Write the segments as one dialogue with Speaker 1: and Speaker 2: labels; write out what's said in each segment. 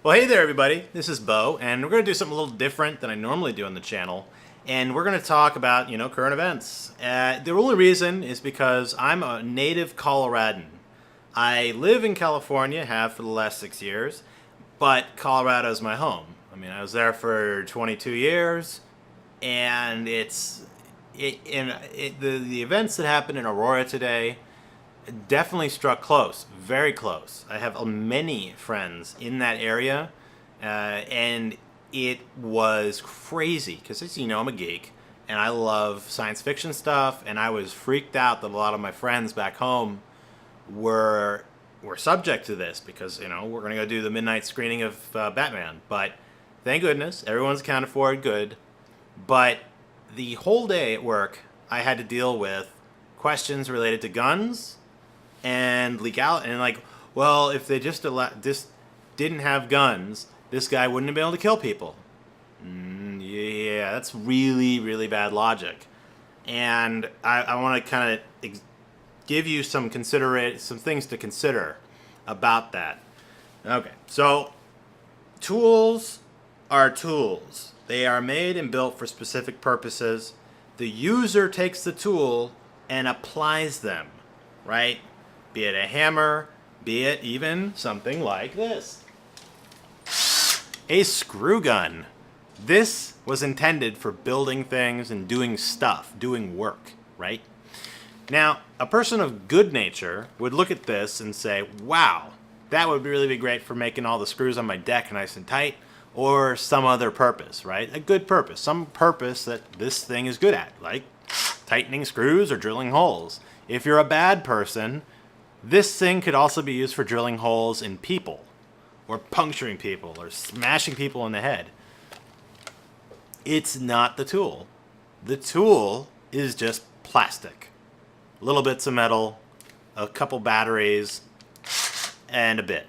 Speaker 1: Well, hey there, everybody. This is Bo, and we're going to do something a little different than I normally do on the channel. And we're going to talk about, current events. The only reason is because I'm a native Coloradan. I live in California, have for the last 6 years, but Colorado is my home. I mean, I was there for 22 years, and the events that happened in Aurora today definitely struck close, very close. I have many friends in that area, and it was crazy because, as you know, I'm a geek and I love science fiction stuff. And I was freaked out that a lot of my friends back home were subject to this because we're gonna go do the midnight screening of Batman. But thank goodness everyone's accounted for it good. But the whole day at work, I had to deal with questions related to guns and legality, and well, if they just didn't have guns, this guy wouldn't have been able to kill people. Yeah, that's really, really bad logic. And I want to kind of give you some things to consider about that. Okay, so tools are tools. They are made and built for specific purposes. The user takes the tool and applies them, right? Be it a hammer, be it even something like this. A screw gun. This was intended for building things and doing stuff, doing work, right? Now, a person of good nature would look at this and say, wow, that would really be great for making all the screws on my deck nice and tight, or some other purpose, right? A good purpose, some purpose that this thing is good at, like tightening screws or drilling holes. If you're a bad person, this thing could also be used for drilling holes in people, or puncturing people, or smashing people in the head. It's not the tool. The tool is just plastic. Little bits of metal, a couple batteries, and a bit.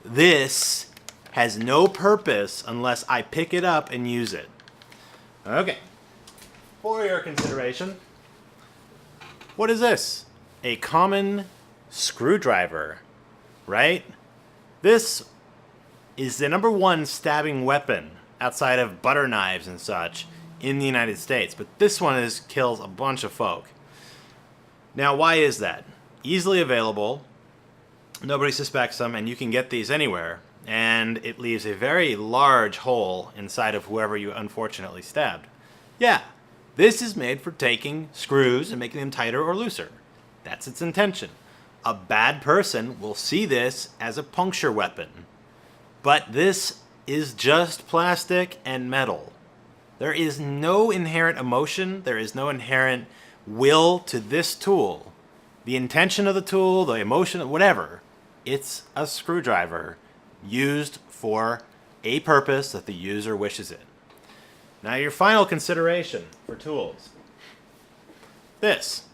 Speaker 1: This has no purpose unless I pick it up and use it. Okay. For your consideration, what is this? A common screwdriver, right? This is the #1 stabbing weapon outside of butter knives and such in the United States, but this one kills a bunch of folk. Now, why is that? Easily available, nobody suspects them, and you can get these anywhere, and it leaves a very large hole inside of whoever you unfortunately stabbed. Yeah, this is made for taking screws and making them tighter or looser. That's its intention. A bad person will see this as a puncture weapon. But this is just plastic and metal. There is no inherent emotion, there is no inherent will to this tool. The intention of the tool, the emotion, whatever, it's a screwdriver used for a purpose that the user wishes it. Now, your final consideration for tools. This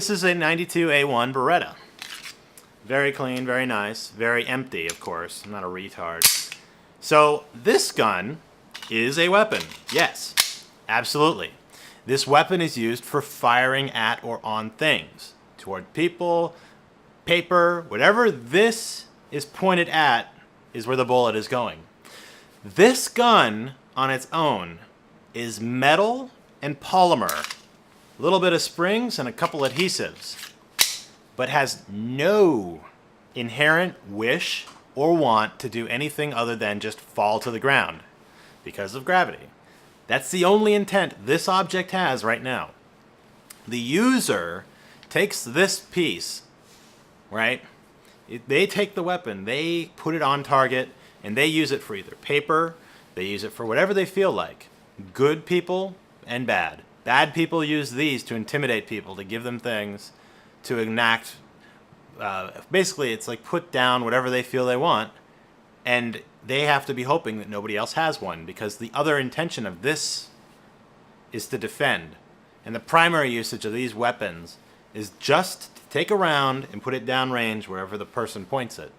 Speaker 1: is a 92A1 Beretta. Very clean, very nice, very empty, of course. I'm not a retard. So this gun is a weapon. Yes, absolutely. This weapon is used for firing at or on things. Toward people, paper, whatever this is pointed at is where the bullet is going. This gun on its own is metal and polymer. A little bit of springs and a couple adhesives, but has no inherent wish or want to do anything other than just fall to the ground because of gravity. That's the only intent this object has right now. The user takes this piece, right? They take the weapon, they put it on target, and they use it for either paper, they use it for whatever they feel like. Good people and bad. Bad people use these to intimidate people, to give them things, to enact. Basically, it's like put down whatever they feel they want, and they have to be hoping that nobody else has one, because the other intention of this is to defend. And the primary usage of these weapons is just to take a round and put it downrange wherever the person points it.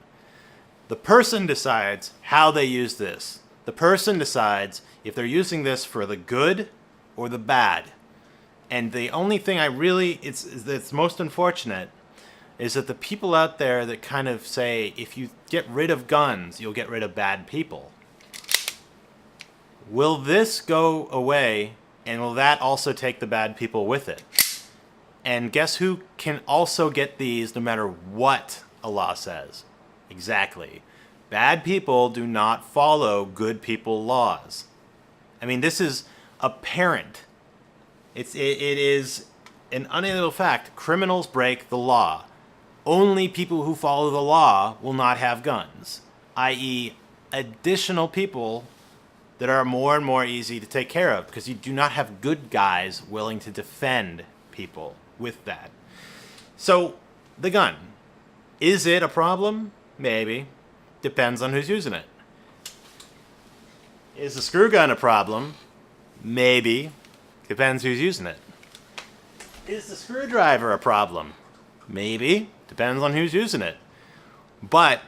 Speaker 1: The person decides how they use this. The person decides if they're using this for the good or the bad. And the only thing it's most unfortunate is that the people out there that kind of say, if you get rid of guns, you'll get rid of bad people. Will this go away, and will that also take the bad people with it? And guess who can also get these no matter what a law says? Exactly. Bad people do not follow good people laws. I mean, this is apparent. It is an unalienable fact. Criminals break the law. Only people who follow the law will not have guns, i.e. additional people that are more and more easy to take care of, because you do not have good guys willing to defend people with that. So, the gun. Is it a problem? Maybe. Depends on who's using it. Is the screw gun a problem? Maybe. Depends who's using it. Is the screwdriver a problem? Maybe. Depends on who's using it. But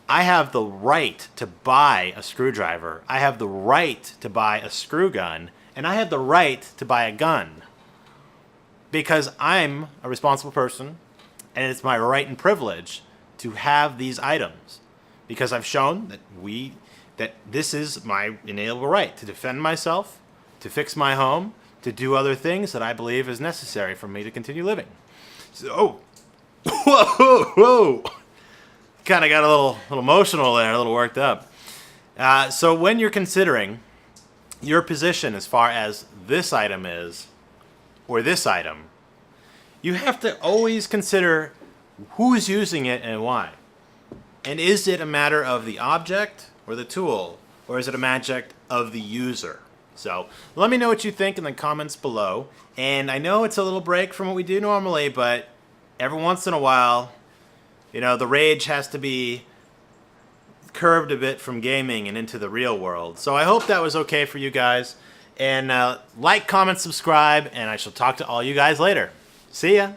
Speaker 1: I have the right to buy a screwdriver. I have the right to buy a screw gun. And I have the right to buy a gun. Because I'm a responsible person, and it's my right and privilege to have these items. Because I've shown that this is my inalienable right to defend myself, to fix my home, to do other things that I believe is necessary for me to continue living. So, whoa. Kind of got a little emotional there, a little worked up. So when you're considering your position as far as this item is, or this item, you have to always consider who's using it and why. And is it a matter of the object or the tool, or is it a matter of the user? So let me know what you think in the comments below. And I know it's a little break from what we do normally, but every once in a while, you know, the rage has to be curbed a bit from gaming and into the real world. So I hope that was okay for you guys. And like, comment, subscribe, and I shall talk to all you guys later. See ya!